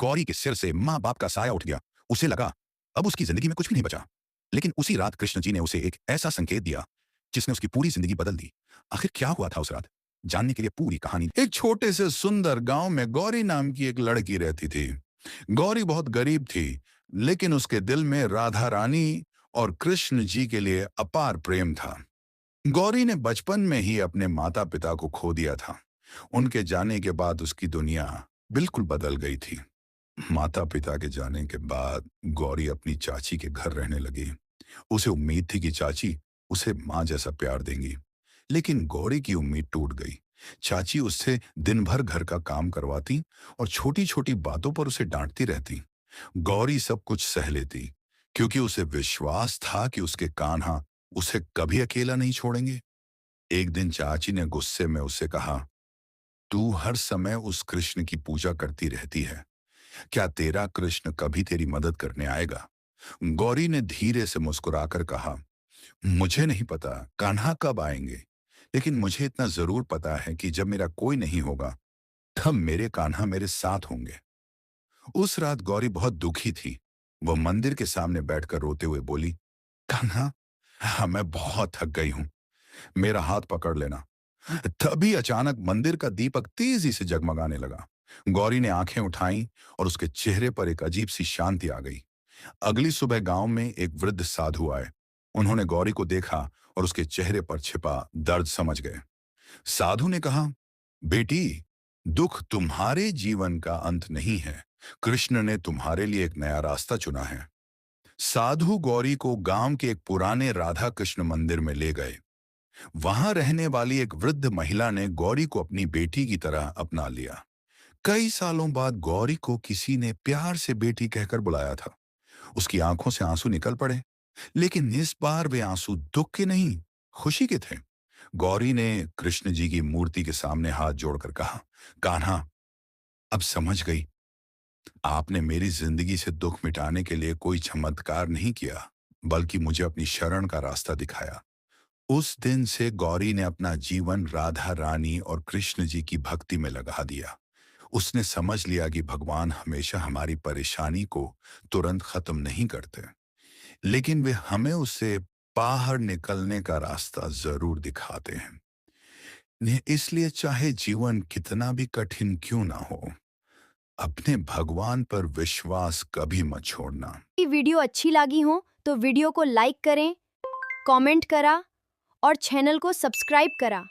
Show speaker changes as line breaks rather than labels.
गौरी के सिर से माँ बाप का साया उठ गया। उसे लगा अब उसकी जिंदगी में कुछ भी नहीं बचा। लेकिन उसी रात कृष्ण जी ने उसे एक ऐसा संकेत दिया जिसने उसकी पूरी जिंदगी बदल दी। आखिर क्या हुआ था उस रात? जानने के लिए पूरी कहानी। एक छोटे से सुंदर गांव में गौरी नाम की एक लड़की रहती थी। गौरी बहुत गरीब थी, लेकिन उसके दिल में राधा रानी और कृष्ण जी के लिए अपार प्रेम था। गौरी ने बचपन में ही अपने माता पिता को खो दिया था। उनके जाने के बाद उसकी दुनिया बिल्कुल बदल गई थी। माता पिता के जाने के बाद गौरी अपनी चाची के घर रहने लगी। उसे उम्मीद थी कि चाची उसे माँ जैसा प्यार देंगी, लेकिन गौरी की उम्मीद टूट गई। चाची उससे दिन भर घर का काम करवाती और छोटी छोटी बातों पर उसे डांटती रहती। गौरी सब कुछ सह लेती, क्योंकि उसे विश्वास था कि उसके कान्हा उसे कभी अकेला नहीं छोड़ेंगे। एक दिन चाची ने गुस्से में उससे कहा, तू हर समय उस कृष्ण की पूजा करती रहती है, क्या तेरा कृष्ण कभी तेरी मदद करने आएगा? गौरी ने धीरे से मुस्कुराकर कहा, मुझे नहीं पता कान्हा कब आएंगे, लेकिन मुझे इतना जरूर पता है कि जब मेरा कोई नहीं होगा तब मेरे कान्हा मेरे साथ होंगे। उस रात गौरी बहुत दुखी थी। वो मंदिर के सामने बैठकर रोते हुए बोली, कान्हा, हाँ, मैं बहुत थक गई हूं, मेरा हाथ पकड़ लेना। तभी अचानक मंदिर का दीपक तेजी से जगमगाने लगा। गौरी ने आंखें उठाईं और उसके चेहरे पर एक अजीब सी शांति आ गई। अगली सुबह गांव में एक वृद्ध साधु आए। उन्होंने गौरी को देखा और उसके चेहरे पर छिपा दर्द समझ गए। साधु ने कहा, बेटी, दुख तुम्हारे जीवन का अंत नहीं है। कृष्ण ने तुम्हारे लिए एक नया रास्ता चुना है। साधु गौरी को गांव के एक पुराने राधा कृष्ण मंदिर में ले गए। वहां रहने वाली एक वृद्ध महिला ने गौरी को अपनी बेटी की तरह अपना लिया। कई सालों बाद गौरी को किसी ने प्यार से बेटी कहकर बुलाया था। उसकी आंखों से आंसू निकल पड़े, लेकिन इस बार वे आंसू दुख के नहीं, खुशी के थे। गौरी ने कृष्ण जी की मूर्ति के सामने हाथ जोड़कर कहा, कान्हा, अब समझ गई, आपने मेरी जिंदगी से दुख मिटाने के लिए कोई चमत्कार नहीं किया, बल्कि मुझे अपनी शरण का रास्ता दिखाया। उस दिन से गौरी ने अपना जीवन राधा रानी और कृष्ण जी की भक्ति में लगा दिया। उसने समझ लिया कि भगवान हमेशा हमारी परेशानी को तुरंत खत्म नहीं करते, लेकिन वे हमें उससे बाहर निकलने का रास्ता जरूर दिखाते हैं। इसलिए चाहे जीवन कितना भी कठिन क्यों ना हो, अपने भगवान पर विश्वास कभी मत छोड़ना।
ये वीडियो अच्छी लगी हो तो वीडियो को लाइक करें, कमेंट करा और चैनल को सब्सक्राइब करा।